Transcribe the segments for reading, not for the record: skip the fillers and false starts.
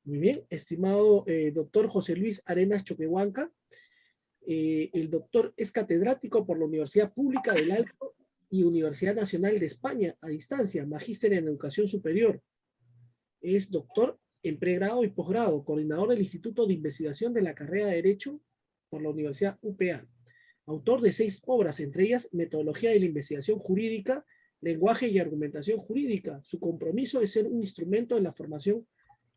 Muy bien, estimado doctor José Luis Arenas Choquehuanca. El doctor es catedrático por la Universidad Pública del Alto y Universidad Nacional de España a distancia, magíster en educación superior. Es doctor en pregrado y posgrado, coordinador del Instituto de Investigación de la carrera de Derecho por la Universidad UPA. Autor de 6 obras, entre ellas Metodología de la Investigación Jurídica, Lenguaje y Argumentación Jurídica. Su compromiso es ser un instrumento de la formación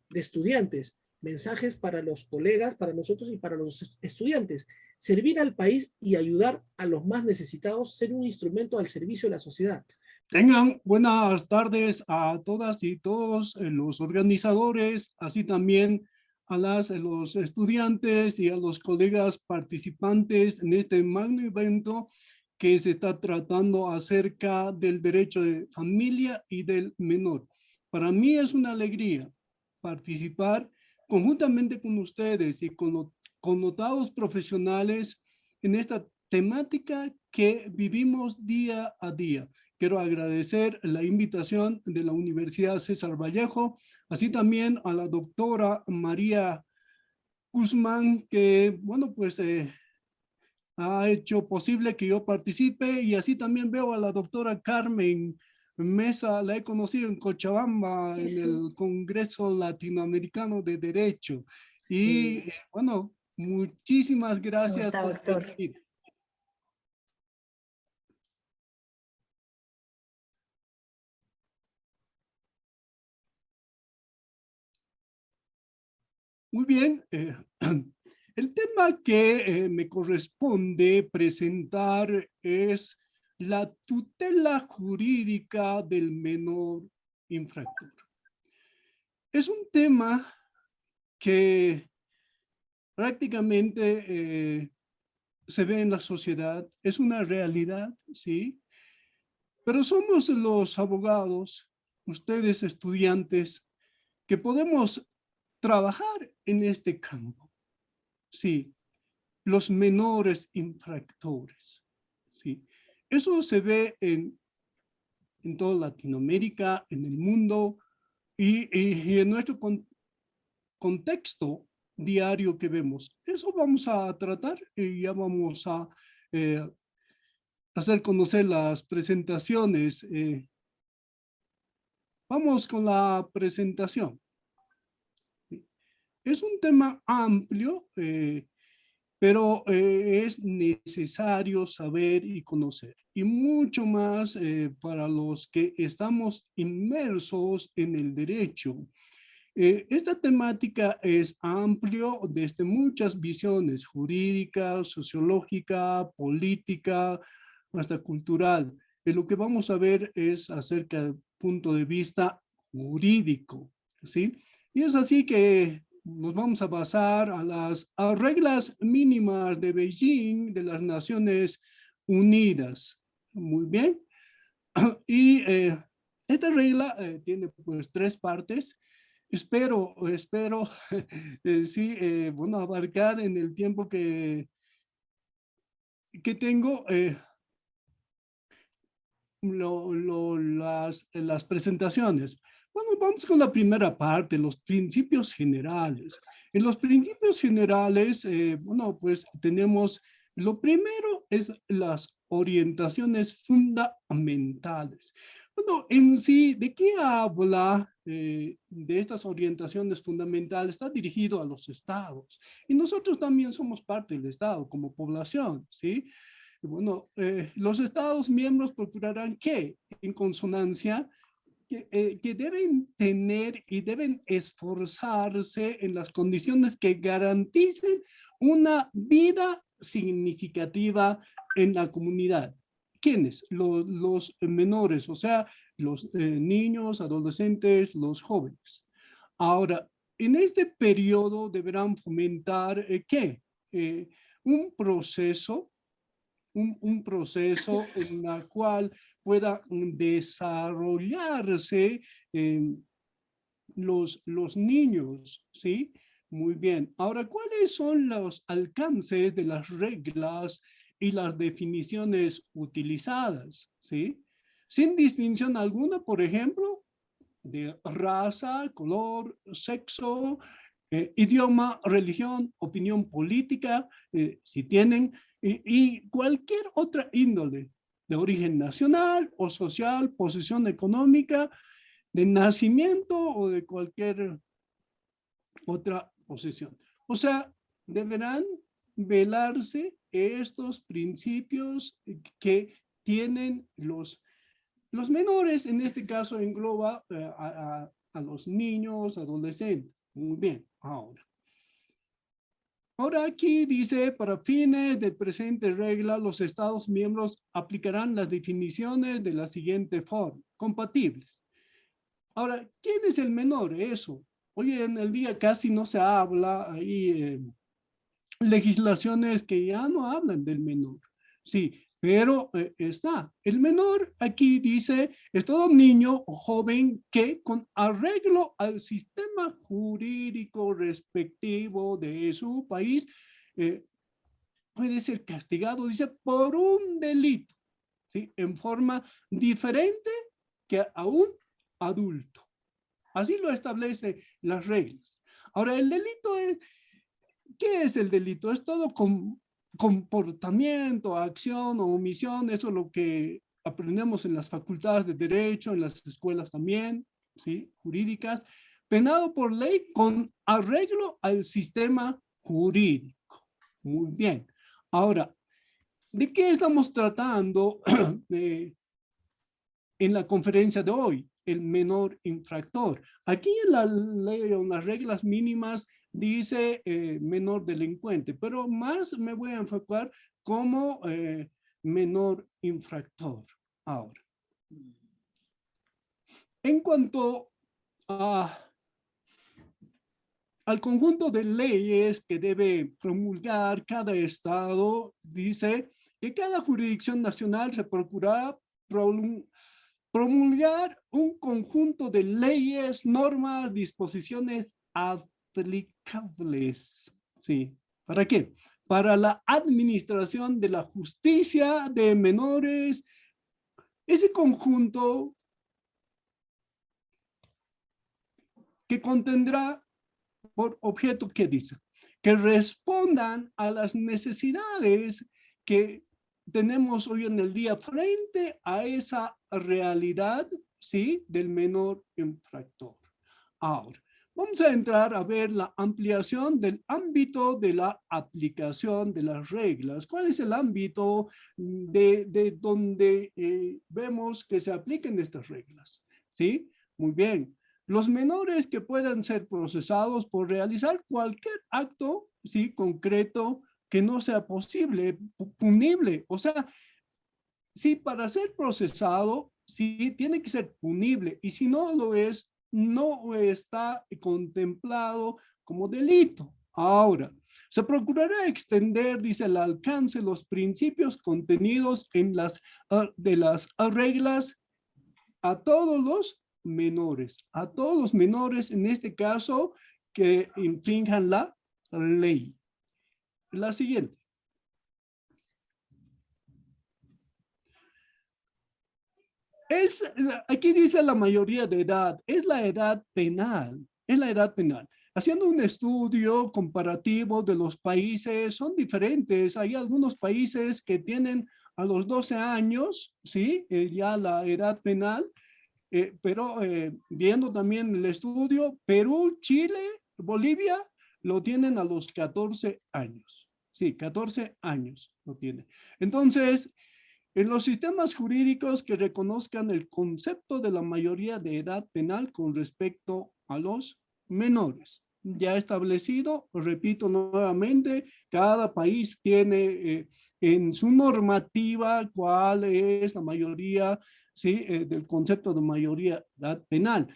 de estudiantes, mensajes para los colegas, para nosotros y para los estudiantes. Servir al país y ayudar a los más necesitados, ser un instrumento al servicio de la sociedad. Tengan buenas tardes a todas y todos los organizadores, así también a los estudiantes y a los colegas participantes en este magno evento que se está tratando acerca del derecho de familia y del menor. Para mí es una alegría participar conjuntamente con ustedes y con los connotados profesionales en esta temática que vivimos día a día. Quiero agradecer la invitación de la Universidad César Vallejo, así también a la doctora María Guzmán, que, bueno, pues ha hecho posible que yo participe, y así también veo a la doctora Carmen Mesa, la he conocido en Cochabamba, en el Congreso Latinoamericano de Derecho. Y bueno, muchísimas gracias por venir. Muy bien, el tema que me corresponde presentar es la tutela jurídica del menor infractor. Es un tema que prácticamente se ve en la sociedad, es una realidad, ¿sí? Pero somos los abogados, ustedes estudiantes, que podemos trabajar en este campo. Sí, los menores infractores. Sí, eso se ve en toda Latinoamérica, en el mundo y en nuestro contexto diario que vemos. Eso vamos a tratar y ya vamos a hacer conocer las presentaciones. Vamos con la presentación. Es un tema amplio, pero es necesario saber y conocer. Y mucho más para los que estamos inmersos en el derecho. Esta temática es amplio desde muchas visiones jurídica, sociológica, política, hasta cultural. Lo que vamos a ver es acerca del punto de vista jurídico, ¿sí? Y es así que nos vamos a basar a las reglas mínimas de Beijing de las Naciones Unidas. Muy bien. Y esta regla tiene pues 3 partes. Espero sí, bueno, abarcar en el tiempo que tengo las presentaciones. Bueno, vamos con la primera parte, los principios generales. En los principios generales, bueno, pues tenemos, lo primero es las orientaciones fundamentales. Bueno, en sí, ¿de qué habla de estas orientaciones fundamentales? Está dirigido a los estados. Y nosotros también somos parte del estado como población, ¿sí? Bueno, los estados miembros procurarán que, en consonancia, que deben tener y deben esforzarse en las condiciones que garanticen una vida significativa en la comunidad. ¿Quiénes? Los menores, o sea, los niños, adolescentes, los jóvenes. Ahora, en este periodo deberán fomentar, ¿qué? Un proceso en el cual pueda desarrollarse los niños, ¿sí? Muy bien. Ahora, ¿cuáles son los alcances de las reglas y las definiciones utilizadas? ¿Sí? Sin distinción alguna, por ejemplo, de raza, color, sexo, idioma, religión, opinión política, si tienen, y cualquier otra índole de origen nacional o social, posición económica, de nacimiento o de cualquier otra posición. O sea, deberán velarse estos principios que tienen los menores, en este caso engloba a los niños, adolescentes. Muy bien, ahora aquí dice, para fines del presente regla, los Estados miembros aplicarán las definiciones de la siguiente forma, compatibles. Ahora, ¿quién es el menor? Eso. Hoy en el día casi no se habla, hay legislaciones que ya no hablan del menor. Sí, pero está. El menor aquí dice, es todo niño o joven que con arreglo al sistema jurídico respectivo de su país puede ser castigado, dice, por un delito, ¿sí? En forma diferente que a un adulto. Así lo establecen las reglas. Ahora, el delito es, ¿qué es el delito? Es todo comportamiento, acción o omisión, eso es lo que aprendemos en las facultades de derecho, en las escuelas también, ¿sí? Jurídicas, penado por ley con arreglo al sistema jurídico. Muy bien. Ahora, ¿de qué estamos tratando en la conferencia de hoy? El menor infractor. Aquí en la ley, en las reglas mínimas, dice menor delincuente, pero más me voy a enfocar como menor infractor. Ahora, en cuanto al conjunto de leyes que debe promulgar cada estado, dice que cada jurisdicción nacional se procurará promulgar un conjunto de leyes, normas, disposiciones aplicables. ¿Sí? ¿Para qué? Para la administración de la justicia de menores. Ese conjunto que contendrá por objeto, ¿qué dice? Que respondan a las necesidades que tenemos hoy en el día frente a esa realidad, ¿sí? Del menor infractor. Ahora, vamos a entrar a ver la ampliación del ámbito de la aplicación de las reglas. ¿Cuál es el ámbito de donde vemos que se apliquen estas reglas? ¿Sí? Muy bien. Los menores que puedan ser procesados por realizar cualquier acto, ¿sí? Concreto que no sea posible, punible. O sea, sí, para ser procesado, sí, tiene que ser punible. Y si no lo es, no está contemplado como delito. Ahora, se procurará extender, dice, el alcance de los principios contenidos en las reglas a todos los menores, en este caso, que infrinjan la ley. La siguiente. Aquí dice la mayoría de edad, es la edad penal, Haciendo un estudio comparativo de los países, son diferentes. Hay algunos países que tienen a los 12 años, ¿sí? Ya la edad penal, pero viendo también el estudio, Perú, Chile, Bolivia, lo tienen a los 14 años. Sí, 14 años lo tienen. Entonces, en los sistemas jurídicos que reconozcan el concepto de la mayoría de edad penal con respecto a los menores. Ya establecido, repito nuevamente, cada país tiene en su normativa cuál es la mayoría, ¿sí? Del concepto de mayoría de edad penal.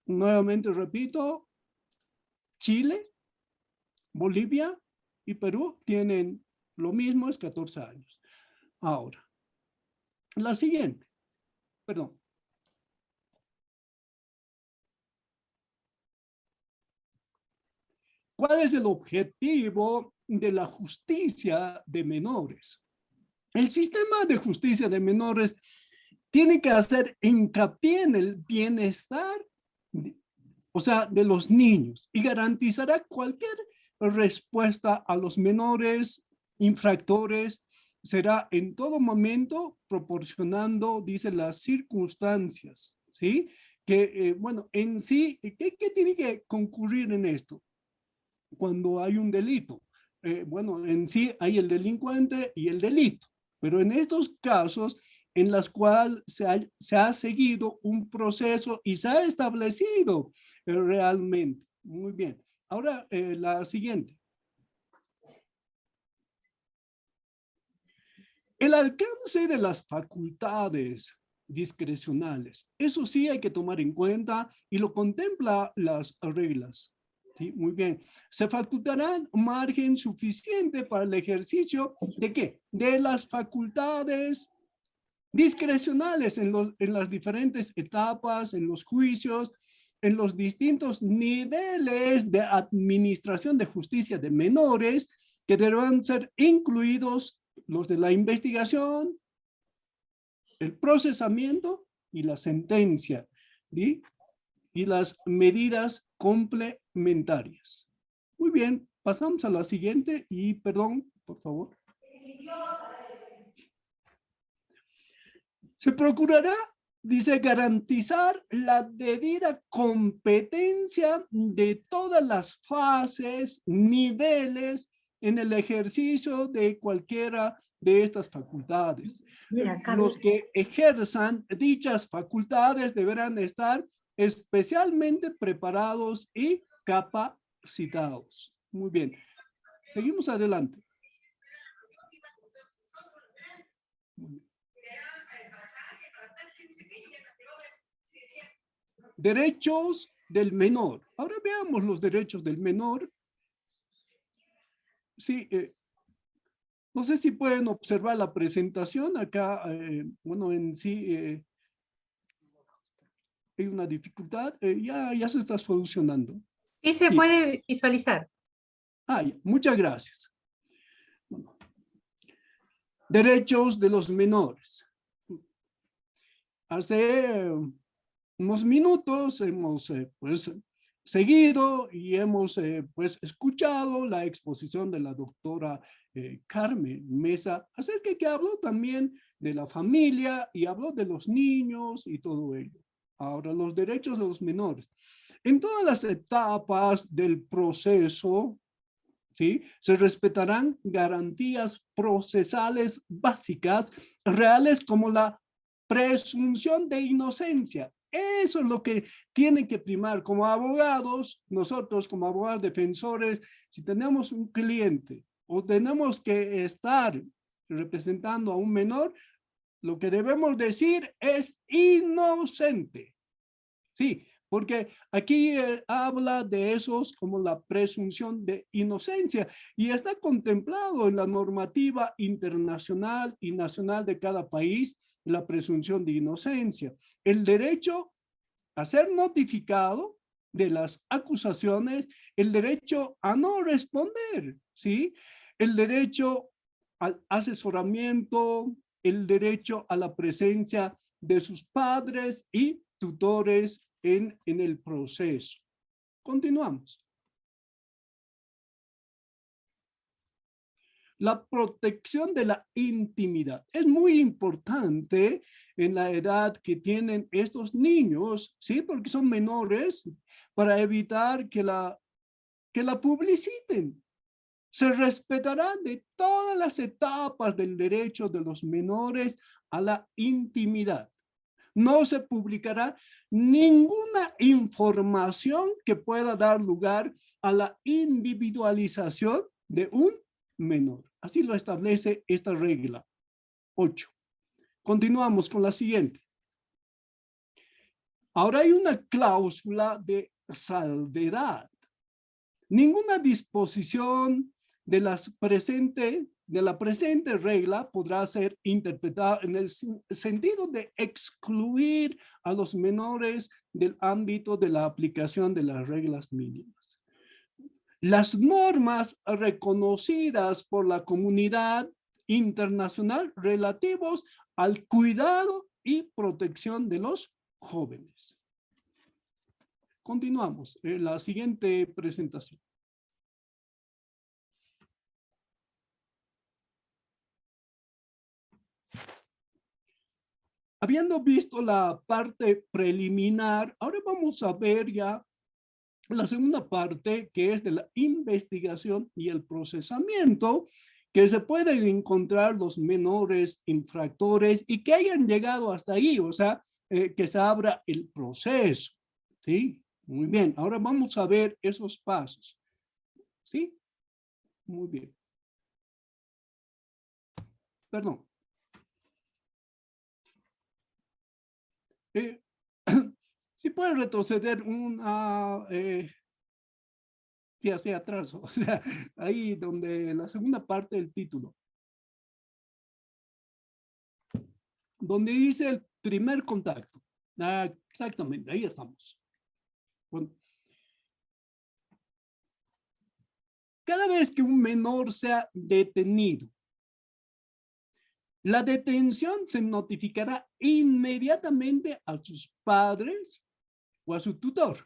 Nuevamente repito, Chile, Bolivia y Perú tienen lo mismo, es 14 años. Ahora, la siguiente, perdón. ¿Cuál es el objetivo de la justicia de menores? El sistema de justicia de menores tiene que hacer hincapié en el bienestar, o sea, de los niños, y garantizará cualquier respuesta a los menores infractores, será en todo momento proporcionando, dice, las circunstancias, ¿sí? Que, bueno, en sí, ¿qué tiene que concurrir en esto? Cuando hay un delito. Bueno, en sí hay el delincuente y el delito, pero en estos casos en los cuales se ha seguido un proceso y se ha establecido realmente. Muy bien. Ahora, la siguiente. El alcance de las facultades discrecionales. Eso sí hay que tomar en cuenta y lo contempla las reglas. Sí, muy bien. Se facultará margen suficiente para el ejercicio de ¿qué? De las facultades discrecionales en las diferentes etapas, en los juicios, en los distintos niveles de administración de justicia de menores que deberán ser incluidos los de la investigación, el procesamiento y la sentencia, ¿sí? Y las medidas complementarias. Muy bien, pasamos a la siguiente y perdón, por favor. Se procurará, dice, garantizar la debida competencia de todas las fases, niveles en el ejercicio de cualquiera de estas facultades. Mira, Los que ejerzan dichas facultades deberán estar especialmente preparados y capacitados. Muy bien. Seguimos adelante. Derechos del menor. Ahora veamos los derechos del menor. Sí, no sé si pueden observar la presentación acá. Bueno, en sí hay una dificultad. Ya se está solucionando. Sí se puede visualizar. Muchas gracias. Bueno, derechos de los menores. Hace unos minutos hemos pues seguido y hemos pues escuchado la exposición de la doctora Carmen Mesa acerca de que habló también de la familia y habló de los niños y todo ello. Ahora, los derechos de los menores. En todas las etapas del proceso, ¿sí? Se respetarán garantías procesales básicas, reales como la presunción de inocencia. Eso es lo que tiene que primar como abogados, nosotros como abogados defensores, si tenemos un cliente o tenemos que estar representando a un menor, lo que debemos decir es inocente. Sí, porque aquí habla de esos como la presunción de inocencia y está contemplado en la normativa internacional y nacional de cada país la presunción de inocencia. El derecho a ser notificado de las acusaciones, el derecho a no responder, ¿sí? El derecho al asesoramiento, el derecho a la presencia de sus padres y tutores en el proceso. Continuamos. La protección de la intimidad es muy importante en la edad que tienen estos niños, ¿sí? Porque son menores, para evitar que la publiciten. Se respetará de todas las etapas del derecho de los menores a la intimidad. No se publicará ninguna información que pueda dar lugar a la individualización de un menor. Así lo establece esta regla 8. Continuamos con la siguiente. Ahora hay una cláusula de salvedad. Ninguna disposición de la presente regla podrá ser interpretada en el sentido de excluir a los menores del ámbito de la aplicación de las reglas mínimas. Las normas reconocidas por la comunidad internacional relativos al cuidado y protección de los jóvenes. Continuamos. La siguiente presentación. Habiendo visto la parte preliminar, ahora vamos a ver ya la segunda parte, que es de la investigación y el procesamiento, que se pueden encontrar los menores infractores y que hayan llegado hasta ahí, o sea, que se abra el proceso, ¿sí? Muy bien, ahora vamos a ver esos pasos, ¿sí? Muy bien. Perdón. Si puede retroceder hacia atrás, o sea, ahí donde la segunda parte del título, donde dice el primer contacto. Exactamente, ahí estamos. Bueno, cada vez que un menor sea detenido, la detención se notificará inmediatamente a sus padres o a su tutor.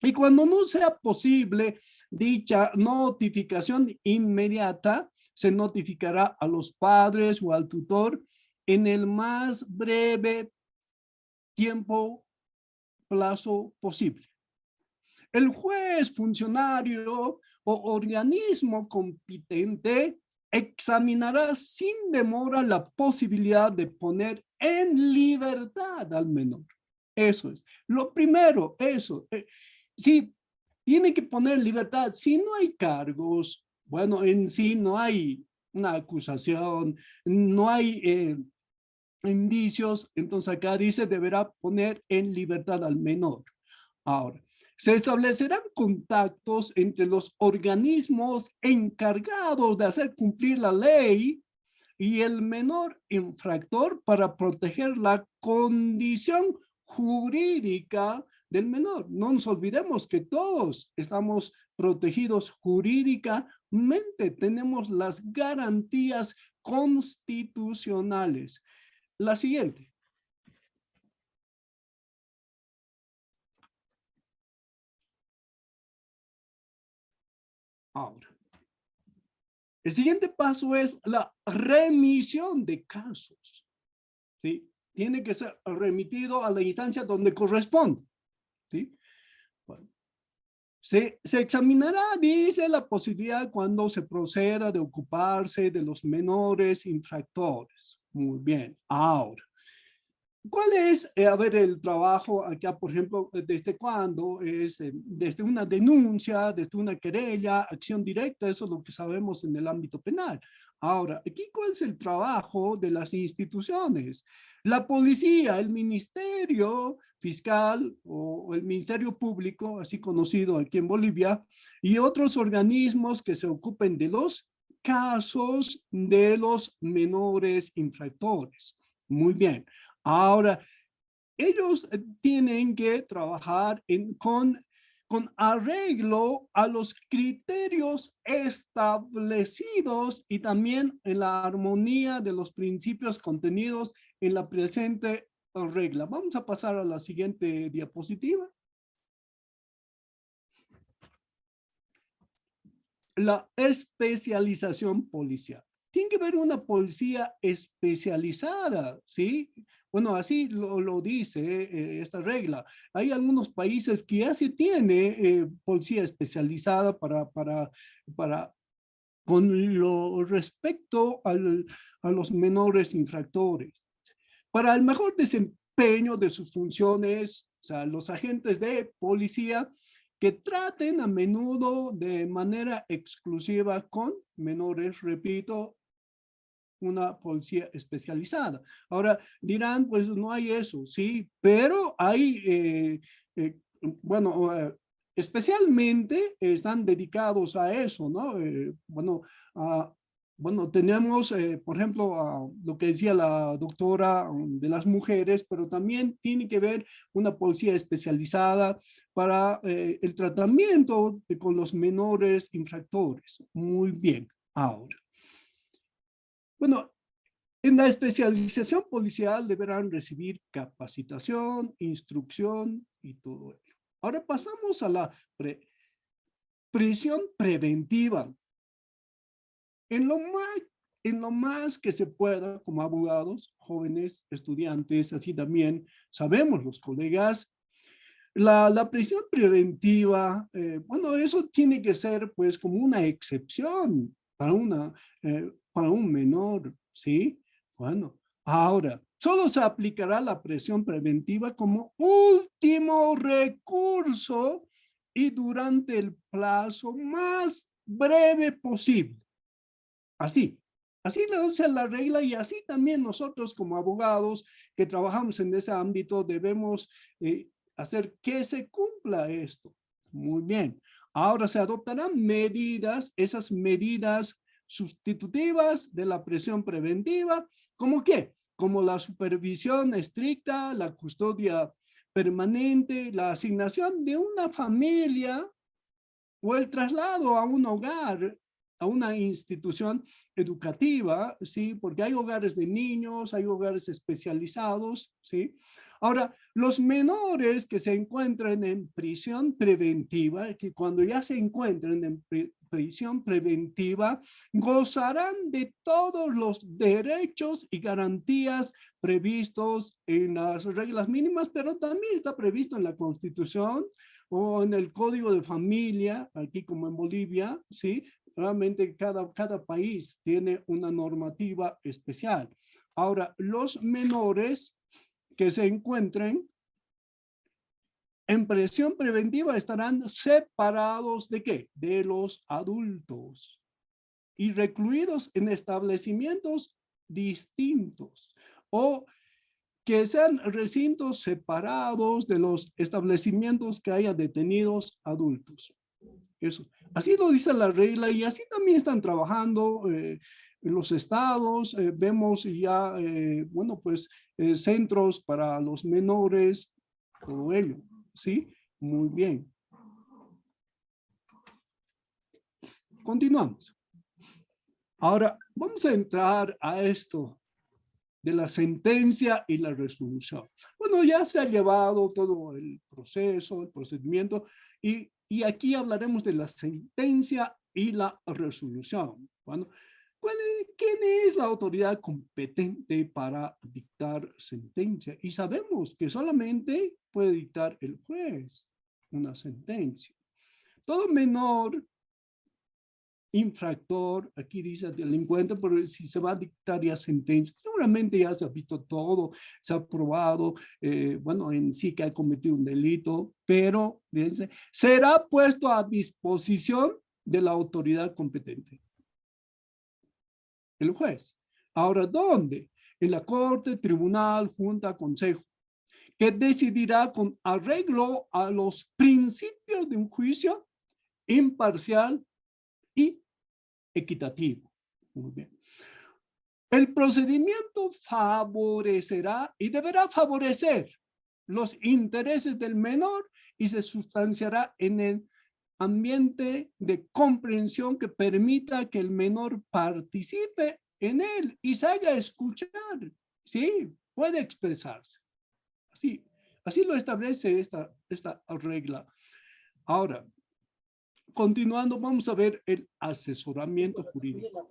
Y cuando no sea posible dicha notificación inmediata, se notificará a los padres o al tutor en el más breve plazo posible. El juez, funcionario o organismo competente examinará sin demora la posibilidad de poner en libertad al menor. Eso es. Lo primero, eso. Sí, tiene que poner libertad. Si no hay cargos, bueno, en sí no hay una acusación, no hay indicios, entonces acá dice deberá poner en libertad al menor. Ahora, se establecerán contactos entre los organismos encargados de hacer cumplir la ley y el menor infractor para proteger la condición jurídica del menor. No nos olvidemos que todos estamos protegidos jurídicamente, tenemos las garantías constitucionales. La siguiente. Ahora, el siguiente paso es la remisión de casos. ¿Sí? Tiene que ser remitido a la instancia donde corresponde. ¿Sí? Bueno, se examinará, dice, la posibilidad cuando se proceda de ocuparse de los menores infractores. Muy bien. Ahora, ¿cuál es, a ver, el trabajo acá, por ejemplo, desde cuándo? Es desde una denuncia, desde una querella, acción directa, eso es lo que sabemos en el ámbito penal. Ahora, aquí, ¿cuál es el trabajo de las instituciones? La policía, el ministerio fiscal o el ministerio público, así conocido aquí en Bolivia, y otros organismos que se ocupen de los casos de los menores infractores. Muy bien. Ahora, ellos tienen que trabajar con arreglo a los criterios establecidos y también en la armonía de los principios contenidos en la presente regla. Vamos a pasar a la siguiente diapositiva. La especialización policial. Tiene que haber una policía especializada, ¿sí? Bueno, así lo dice esta regla. Hay algunos países que ya se tiene policía especializada con lo respecto a los menores infractores. Para el mejor desempeño de sus funciones, o sea, los agentes de policía que traten a menudo de manera exclusiva con menores, repito, una policía especializada. Ahora dirán, pues no hay eso, sí, pero hay, bueno, especialmente están dedicados a eso, ¿no? Bueno, tenemos, por ejemplo, lo que decía la doctora de las mujeres, pero también tiene que ver una policía especializada para el tratamiento con los menores infractores. Muy bien, ahora. Bueno, En la especialización policial deberán recibir capacitación, instrucción y todo ello. Ahora pasamos a la prisión preventiva. En lo más que se pueda, como abogados, jóvenes, estudiantes, así también sabemos los colegas, la prisión preventiva, bueno, eso tiene que ser pues como una excepción para un menor, ¿sí? Bueno, ahora, solo se aplicará la prisión preventiva como último recurso y durante el plazo más breve posible. Así lo dice la regla y así también nosotros como abogados que trabajamos en ese ámbito debemos hacer que se cumpla esto. Muy bien. Ahora se adoptarán medidas, esas medidas sustitutivas de la prisión preventiva, ¿cómo qué? Como la supervisión estricta, la custodia permanente, la asignación de una familia o el traslado a un hogar, a una institución educativa, ¿sí? Porque hay hogares de niños, hay hogares especializados, ¿sí? Ahora, los menores que se encuentran en prisión preventiva, que cuando ya se encuentran en prisión preventiva, gozarán de todos los derechos y garantías previstos en las reglas mínimas, pero también está previsto en la Constitución, o en el Código de Familia, aquí como en Bolivia, ¿sí? Realmente cada país tiene una normativa especial. Ahora, los menores que se encuentren en prisión preventiva estarán separados ¿de qué? De los adultos y recluidos en establecimientos distintos o que sean recintos separados de los establecimientos que haya detenidos adultos. Eso. Así lo dice la regla y así también están trabajando en los estados. Vemos ya, bueno, pues centros para los menores, todo ello. ¿Sí? Muy bien. Continuamos. Ahora, vamos a entrar a esto de la sentencia y la resolución. Bueno, ya se ha llevado todo el proceso, el procedimiento, y aquí hablaremos de la sentencia y la resolución. Bueno, ¿quién es la autoridad competente para dictar sentencia? Y sabemos que solamente puede dictar el juez una sentencia. Todo menor infractor, aquí dice delincuente, pero si se va a dictar ya sentencia, seguramente ya se ha visto todo, se ha probado, bueno, en sí que ha cometido un delito, pero dice, será puesto a disposición de la autoridad competente, el juez. Ahora, ¿dónde? En la corte, tribunal, junta, consejo, que decidirá con arreglo a los principios de un juicio imparcial y equitativo. Muy bien. El procedimiento favorecerá y deberá favorecer los intereses del menor y se sustanciará en el ambiente de comprensión que permita que el menor participe en él y se haga escuchar. Sí, puede expresarse. Así lo establece esta regla. Ahora, continuando, vamos a ver el asesoramiento jurídico.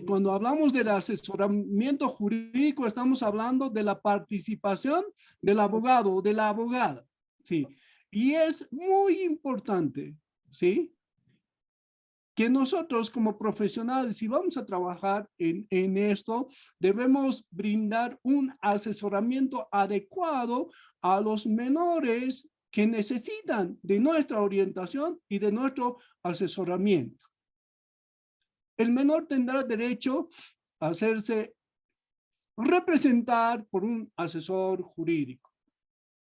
Cuando hablamos del asesoramiento jurídico, estamos hablando de la participación del abogado o de la abogada. Sí. Y es muy importante, ¿sí? Que nosotros como profesionales, si vamos a trabajar en esto, debemos brindar un asesoramiento adecuado a los menores que necesitan de nuestra orientación y de nuestro asesoramiento. El menor tendrá derecho a hacerse representar por un asesor jurídico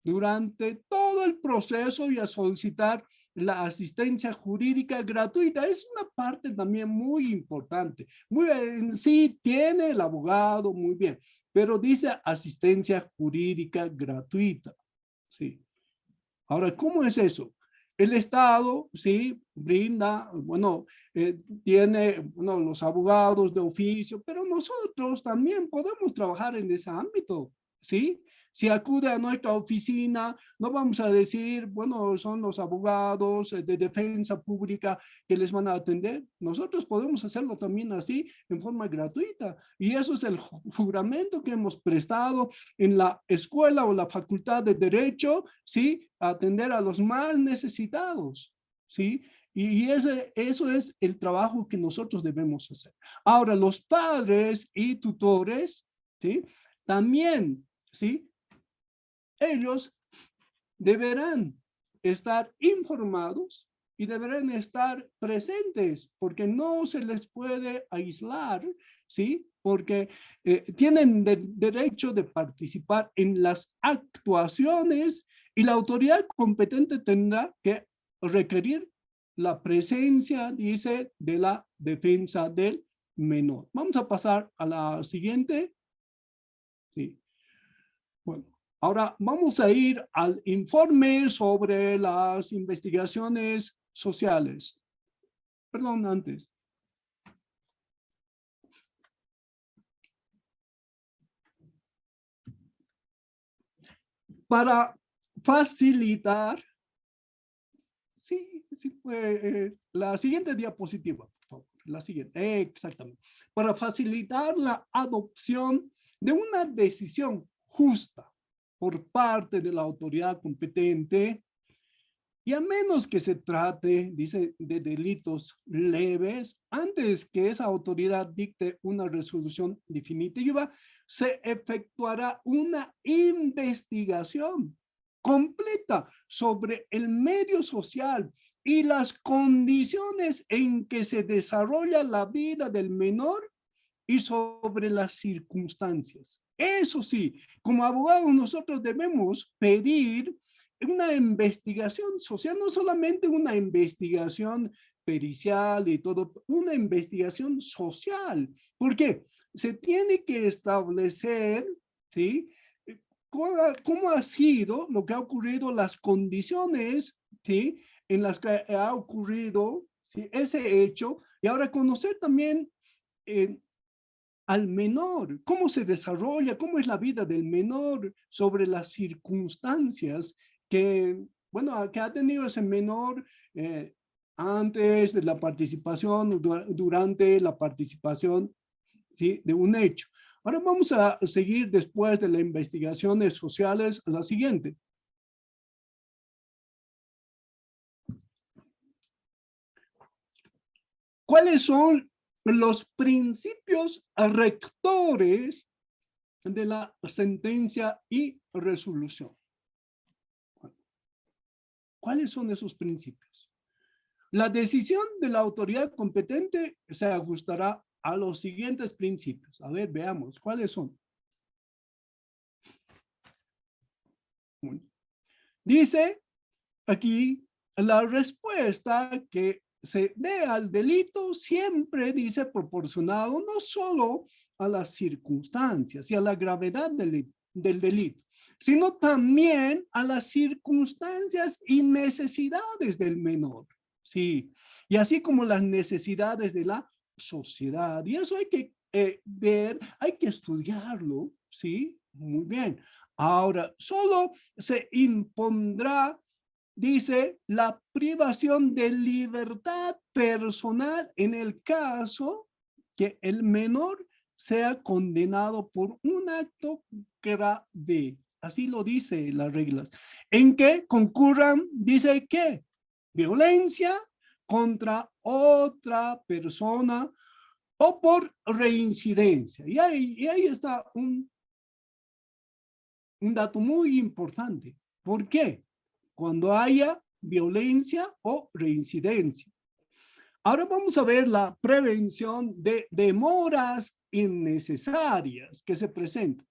durante todo el proceso y a solicitar la asistencia jurídica gratuita. Es una parte también muy importante. Muy en sí tiene el abogado, muy bien, pero dice asistencia jurídica gratuita. Sí. Ahora, ¿cómo es eso? el Estado, sí, brinda, bueno, tiene, bueno, los abogados de oficio, pero nosotros también podemos trabajar en ese ámbito, ¿sí? Si acude a nuestra oficina, no vamos a decir, bueno, son los abogados de defensa pública que les van a atender. Nosotros podemos hacerlo también así, en forma gratuita. Y eso es el juramento que hemos prestado en la escuela o la facultad de Derecho, ¿sí? A atender a los más necesitados, ¿sí? Y eso es el trabajo que nosotros debemos hacer. Ahora, los padres y tutores, ¿sí? También, ¿sí? Ellos deberán estar informados y deberán estar presentes, porque no se les puede aislar, ¿sí? Porque tienen derecho de participar en las actuaciones y la autoridad competente tendrá que requerir la presencia, dice, de la defensa del menor. Vamos a pasar a la siguiente. Sí. Bueno, ahora vamos a ir al informe sobre las investigaciones sociales. Perdón, antes. Para facilitar, sí, la siguiente diapositiva, por favor, la siguiente, exactamente. Para facilitar la adopción de una decisión justa por parte de la autoridad competente, y a menos que se trate, dice, de delitos leves, antes que esa autoridad dicte una resolución definitiva, se efectuará una investigación completa sobre el medio social y las condiciones en que se desarrolla la vida del menor y sobre las circunstancias. Eso sí, como abogados nosotros debemos pedir una investigación social, no solamente una investigación pericial y todo, una investigación social. ¿Por qué? Se tiene que establecer, ¿sí? ¿Cómo ha sido lo que ha ocurrido, las condiciones, ¿sí? En las que ha ocurrido, ¿sí? Ese hecho, y ahora conocer también al menor, cómo se desarrolla, cómo es la vida del menor, sobre las circunstancias que, bueno, que ha tenido ese menor antes de la participación, durante la participación, ¿sí? De un hecho. Ahora vamos a seguir después de las investigaciones sociales a la siguiente. ¿Cuáles son los principios rectores de la sentencia y resolución? ¿Cuáles son esos principios? La decisión de la autoridad competente se ajustará a los siguientes principios. A ver, veamos, ¿cuáles son? Dice aquí la respuesta que se dé al delito siempre, dice, proporcionado no solo a las circunstancias y a la gravedad del delito, sino también a las circunstancias y necesidades del menor, sí, y así como las necesidades de la sociedad. Y eso hay que ver, hay que estudiarlo, sí, muy bien. Ahora, solo se impondrá, dice, la privación de libertad personal en el caso que el menor sea condenado por un acto grave. Así lo dice las reglas. En que concurran, dice que violencia contra otra persona o por reincidencia. Y ahí está un dato muy importante. ¿Por qué? Cuando haya violencia o reincidencia. Ahora vamos a ver la prevención de demoras innecesarias que se presentan.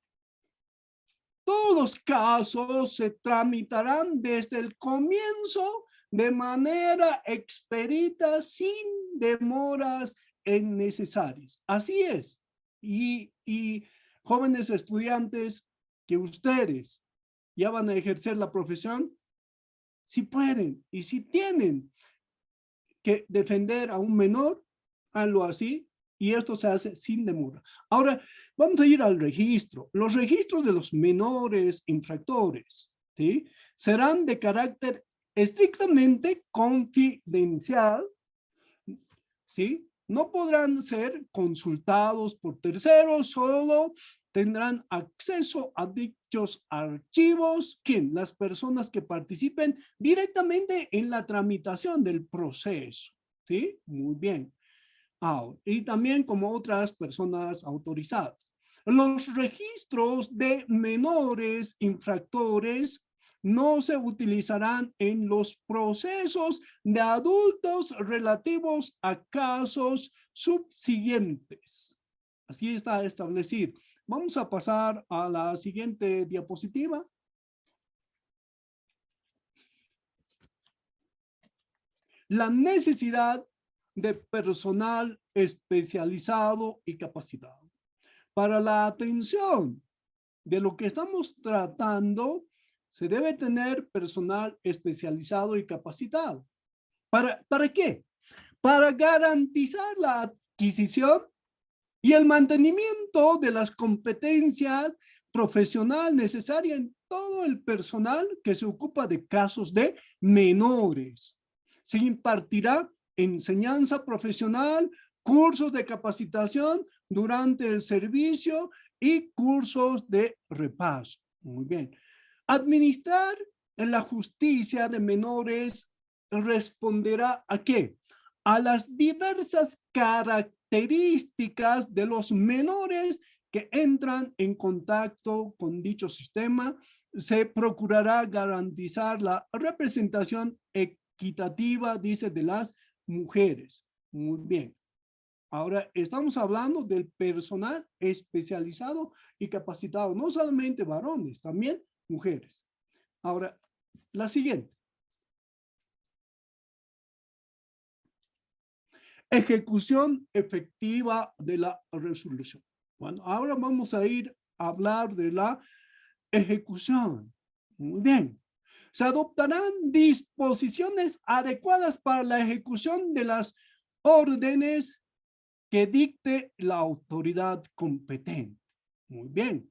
Todos los casos se tramitarán desde el comienzo de manera expedita, sin demoras innecesarias. Así es. Y jóvenes estudiantes, que ustedes ya van a ejercer la profesión, si pueden y si tienen que defender a un menor, hazlo así, y esto se hace sin demora. Ahora, vamos a ir al registro. Los registros de los menores infractores, ¿sí?, serán de carácter estrictamente confidencial, ¿sí? No podrán ser consultados por terceros, solo tendrán acceso a dichos archivos, ¿quién? Las personas que participen directamente en la tramitación del proceso, ¿sí? Muy bien. Y también como otras personas autorizadas. Los registros de menores infractores no se utilizarán en los procesos de adultos relativos a casos subsiguientes. Así está establecido. Vamos a pasar a la siguiente diapositiva. La necesidad de personal especializado y capacitado. Para la atención de lo que estamos tratando, se debe tener personal especializado y capacitado. ¿Para qué? Para garantizar la adquisición y el mantenimiento de las competencias profesional necesaria en todo el personal que se ocupa de casos de menores. Se impartirá enseñanza profesional, cursos de capacitación durante el servicio y cursos de repaso. Muy bien. Administrar en la justicia de menores responderá ¿a qué? A las diversas características de los menores que entran en contacto con dicho sistema. Se procurará garantizar la representación equitativa, dice, de las mujeres. Muy bien. Ahora estamos hablando del personal especializado y capacitado, no solamente varones, también mujeres. Ahora, la siguiente. Ejecución efectiva de la resolución. Bueno, ahora vamos a ir a hablar de la ejecución. Muy bien. Se adoptarán disposiciones adecuadas para la ejecución de las órdenes que dicte la autoridad competente. Muy bien.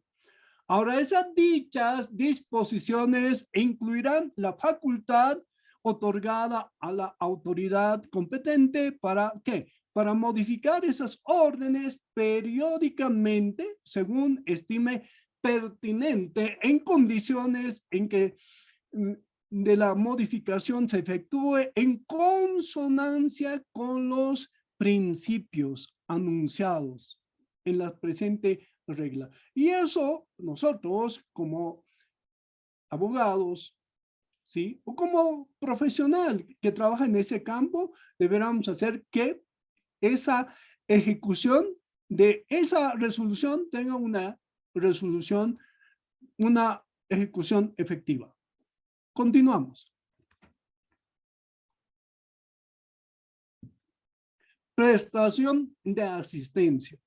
Ahora, esas dichas disposiciones incluirán la facultad otorgada a la autoridad competente ¿para qué? Para modificar esas órdenes periódicamente según estime pertinente en condiciones en que de la modificación se efectúe en consonancia con los principios anunciados en la presente regla. Y eso nosotros como abogados, ¿sí?, o como profesional que trabaja en ese campo, deberíamos hacer que esa ejecución de esa resolución tenga una ejecución efectiva. Continuamos. Prestación de asistencia.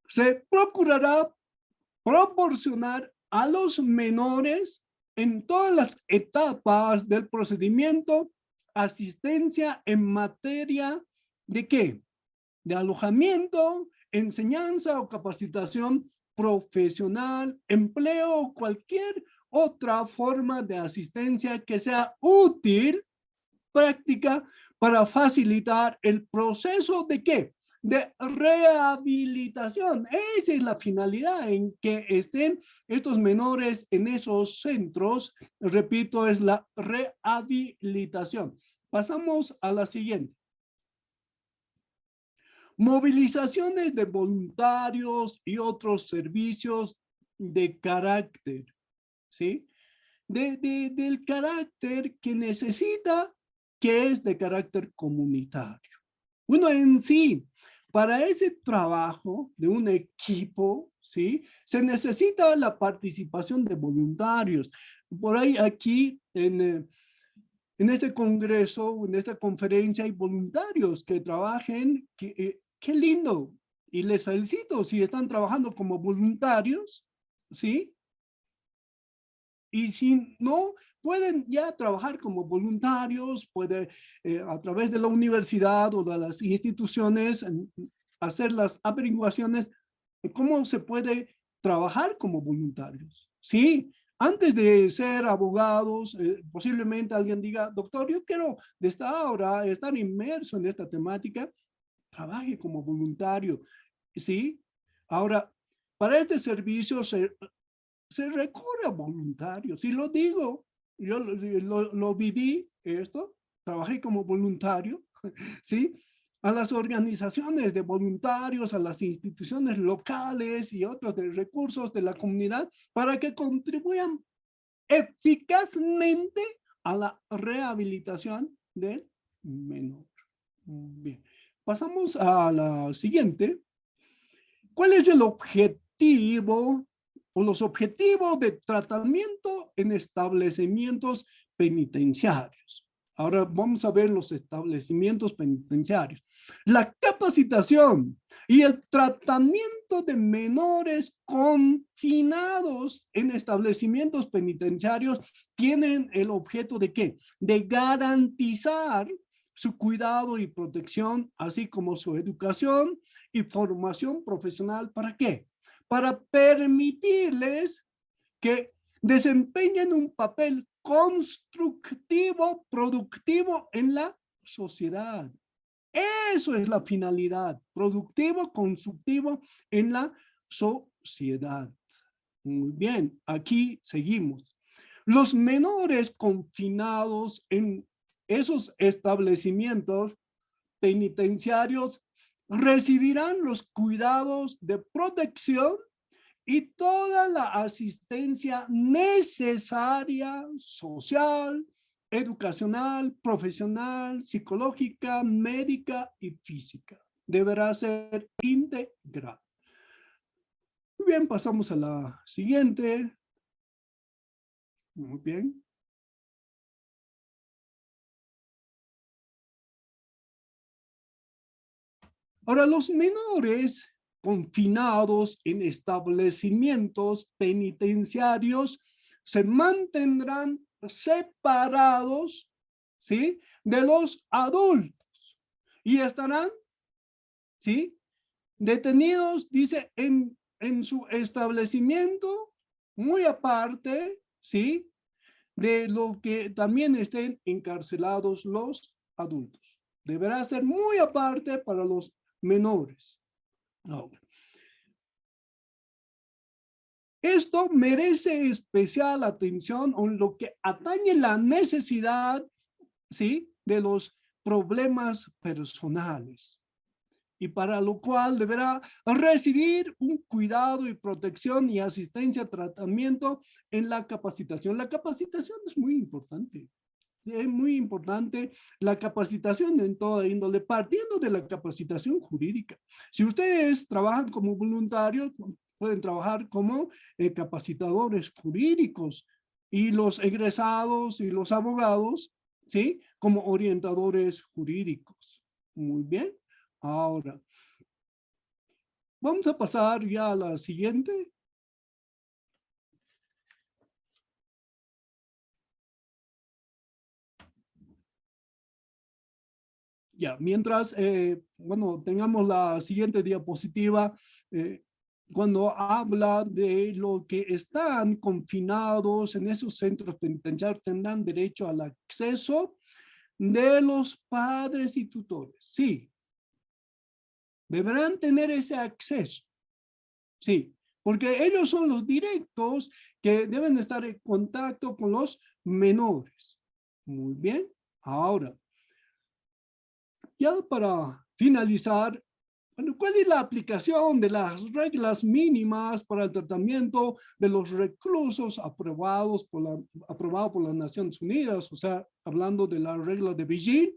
Se procurará proporcionar a los menores en todas las etapas del procedimiento asistencia en materia de ¿qué? De alojamiento, enseñanza o capacitación profesional, empleo o cualquier otra forma de asistencia que sea útil, práctica, para facilitar el proceso de ¿qué? De rehabilitación. Esa es la finalidad en que estén estos menores en esos centros. Repito, es la rehabilitación. Pasamos a la siguiente. Movilizaciones de voluntarios y otros servicios de carácter, ¿sí? Del carácter que necesita, que es de carácter comunitario. Bueno, en sí, para ese trabajo de un equipo, ¿sí?, se necesita la participación de voluntarios. Por ahí aquí en este congreso, en esta conferencia, hay voluntarios que trabajen, qué lindo, y les felicito si están trabajando como voluntarios, ¿sí? Y si no, pueden ya trabajar como voluntarios, puede a través de la universidad o de las instituciones hacer las averiguaciones de cómo se puede trabajar como voluntarios. Sí, antes de ser abogados, posiblemente alguien diga, doctor, yo quiero desde ahora estar inmerso en esta temática, trabaje como voluntario. Sí, ahora, para este servicio se recurre a voluntarios. Si lo digo, yo lo viví esto, trabajé como voluntario, ¿sí? A las organizaciones de voluntarios, a las instituciones locales y otros de recursos de la comunidad para que contribuyan eficazmente a la rehabilitación del menor. Bien, pasamos a la siguiente. ¿Cuál es el objetivo o los objetivos de tratamiento en establecimientos penitenciarios? Ahora vamos a ver los establecimientos penitenciarios. La capacitación y el tratamiento de menores confinados en establecimientos penitenciarios tienen el objeto de ¿qué? De garantizar su cuidado y protección, así como su educación y formación profesional. ¿Para qué? Para permitirles que desempeñen un papel constructivo, productivo en la sociedad. Eso es la finalidad, productivo, constructivo en la sociedad. Muy bien, aquí seguimos. Los menores confinados en esos establecimientos penitenciarios recibirán los cuidados de protección y toda la asistencia necesaria, social, educacional, profesional, psicológica, médica y física. Deberá ser integral. Muy bien, pasamos a la siguiente. Muy bien. Ahora, los menores confinados en establecimientos penitenciarios se mantendrán separados, ¿sí?, de los adultos y estarán, ¿sí?, detenidos, dice, en su establecimiento muy aparte, ¿sí?, de lo que también estén encarcelados los adultos. Deberá ser muy aparte para los menores. Ahora, esto merece especial atención en lo que atañe la necesidad, ¿sí?, de los problemas personales, y para lo cual deberá recibir un cuidado y protección y asistencia, tratamiento en la capacitación. La capacitación es muy importante. Es muy importante la capacitación en toda índole, partiendo de la capacitación jurídica. Si ustedes trabajan como voluntarios, pueden trabajar como capacitadores jurídicos, y los egresados y los abogados, ¿sí?, como orientadores jurídicos. Muy bien. Ahora, vamos a pasar ya a la siguiente. Ya, mientras, bueno, tengamos la siguiente diapositiva, cuando habla de lo que están confinados en esos centros penitenciarios, tendrán derecho al acceso de los padres y tutores. Sí, deberán tener ese acceso. Sí, porque ellos son los directos que deben estar en contacto con los menores. Muy bien, ahora, ya para finalizar, bueno, ¿cuál es la aplicación de las reglas mínimas para el tratamiento de los reclusos aprobados aprobado por las Naciones Unidas? O sea, hablando de la regla de Beijing.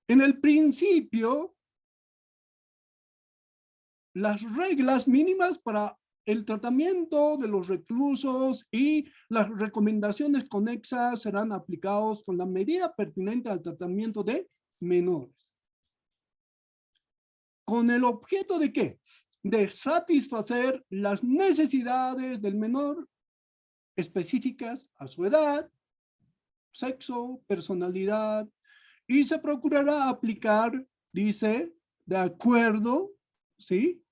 En el principio, las reglas mínimas para el tratamiento de los reclusos y las recomendaciones conexas serán aplicados con la medida pertinente al tratamiento de menores. ¿Con el objeto de qué? De satisfacer las necesidades del menor específicas a su edad, sexo, personalidad, y se procurará aplicar, dice, de acuerdo, ¿sí?,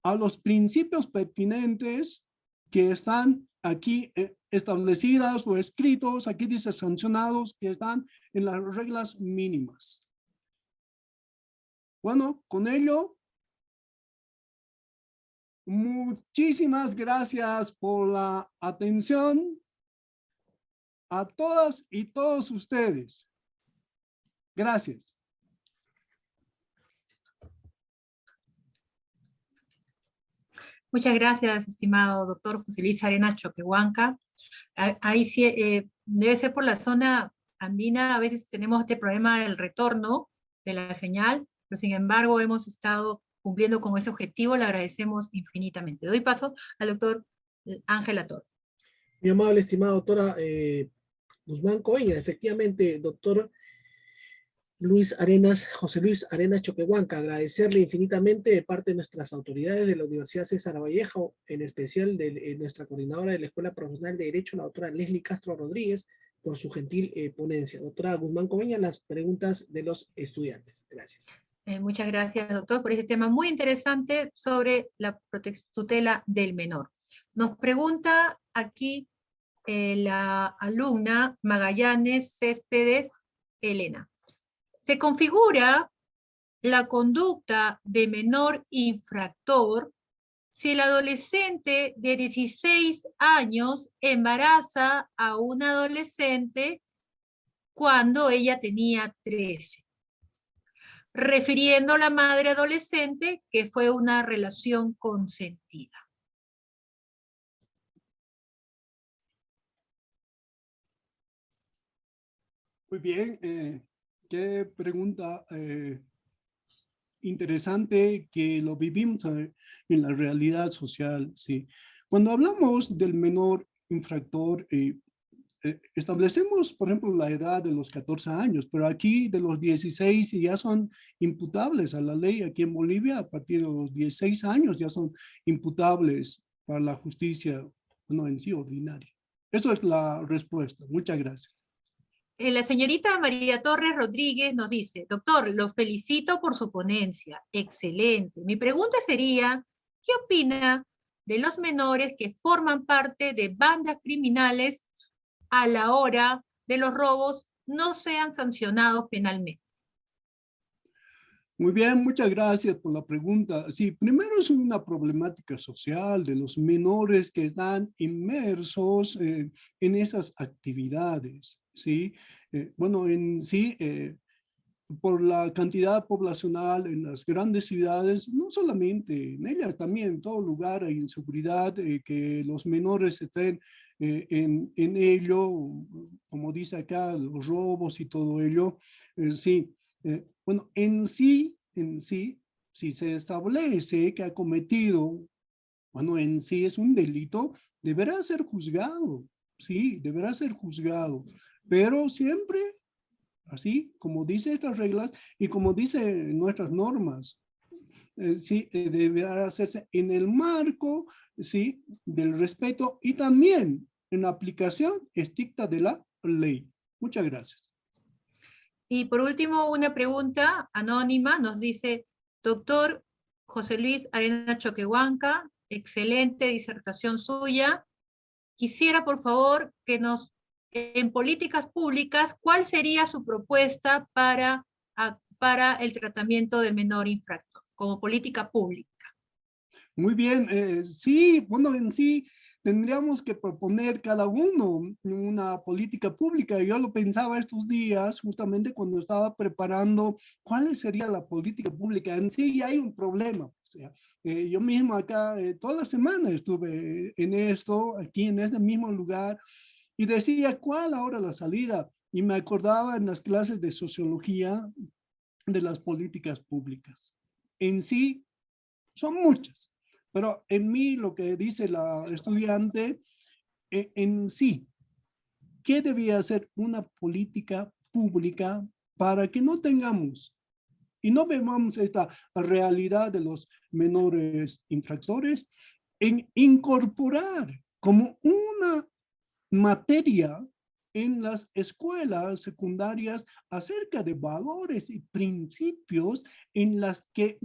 a los principios pertinentes que están aquí establecidas o escritos, aquí dice sancionados, que están en las reglas mínimas. Bueno, con ello, muchísimas gracias por la atención a todas y todos ustedes. Gracias. Muchas gracias, estimado doctor José Luis Arenas Choquehuanca. Ahí sí, debe ser por la zona andina, a veces tenemos este problema del retorno de la señal, pero sin embargo hemos estado cumpliendo con ese objetivo, le agradecemos infinitamente. Doy paso al doctor Ángela Torre. Mi amable, estimada doctora Guzmán Coeña, efectivamente, doctor José Luis Arenas Choquehuanca, agradecerle infinitamente de parte de nuestras autoridades de la Universidad César Vallejo, en especial de nuestra coordinadora de la Escuela Profesional de Derecho, la doctora Leslie Castro Rodríguez, por su gentil ponencia. Doctora Guzmán Coeña, las preguntas de los estudiantes. Gracias. Muchas gracias, doctor, por este tema muy interesante sobre la tutela del menor. Nos pregunta aquí la alumna Magallanes Céspedes Elena. Se configura la conducta de menor infractor si el adolescente de 16 años embaraza a una adolescente cuando ella tenía 13, refiriendo a la madre adolescente que fue una relación consentida. Muy bien, qué pregunta interesante, que lo vivimos en la realidad social, sí. Cuando hablamos del menor infractor, establecemos, por ejemplo, la edad de los 14 años, pero aquí de los 16 ya son imputables a la ley. Aquí en Bolivia, a partir de los 16 años ya son imputables para la justicia, no en sí, ordinaria. Eso es la respuesta. Muchas gracias. La señorita María Torres Rodríguez nos dice, doctor, lo felicito por su ponencia, excelente. Mi pregunta sería, ¿qué opina de los menores que forman parte de bandas criminales a la hora de los robos no sean sancionados penalmente? Muy bien, muchas gracias por la pregunta. Sí, primero es una problemática social de los menores que están inmersos en esas actividades, ¿sí? Bueno, en sí, por la cantidad poblacional en las grandes ciudades, no solamente en ellas, también en todo lugar hay inseguridad, que los menores estén en ello, como dice acá, los robos y todo ello, sí. Bueno, en sí, si se establece que ha cometido, bueno, en sí es un delito, deberá ser juzgado, sí, deberá ser juzgado, pero siempre, así como dice estas reglas y como dice nuestras normas, sí, deberá hacerse en el marco, sí, del respeto y también en la aplicación estricta de la ley. Muchas gracias. Y por último, una pregunta anónima nos dice, doctor José Luis Arenas Choquehuanca, excelente disertación suya. Quisiera, por favor, que en políticas públicas, ¿cuál sería su propuesta para el tratamiento del menor infractor, como política pública? Muy bien, sí, bueno, en sí tendríamos que proponer cada uno una política pública. Yo lo pensaba estos días, justamente cuando estaba preparando cuál sería la política pública. En sí hay un problema. O sea, yo mismo acá toda la semana estuve en esto, aquí en este mismo lugar, y decía, ¿cuál ahora la salida? Y me acordaba en las clases de sociología de las políticas públicas. En sí, son muchas. Pero en mí lo que dice la estudiante en sí, ¿qué debía hacer una política pública para que no tengamos y no vemos esta realidad de los menores infractores, en incorporar como una materia en las escuelas secundarias acerca de valores y principios en las que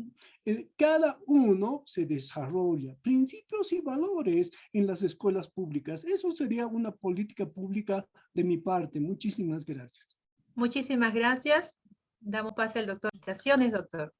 cada uno se desarrolla. Principios y valores en las escuelas públicas. Eso sería una política pública de mi parte. Muchísimas gracias. Muchísimas gracias. Damos pase al doctor. Felicitaciones, doctor.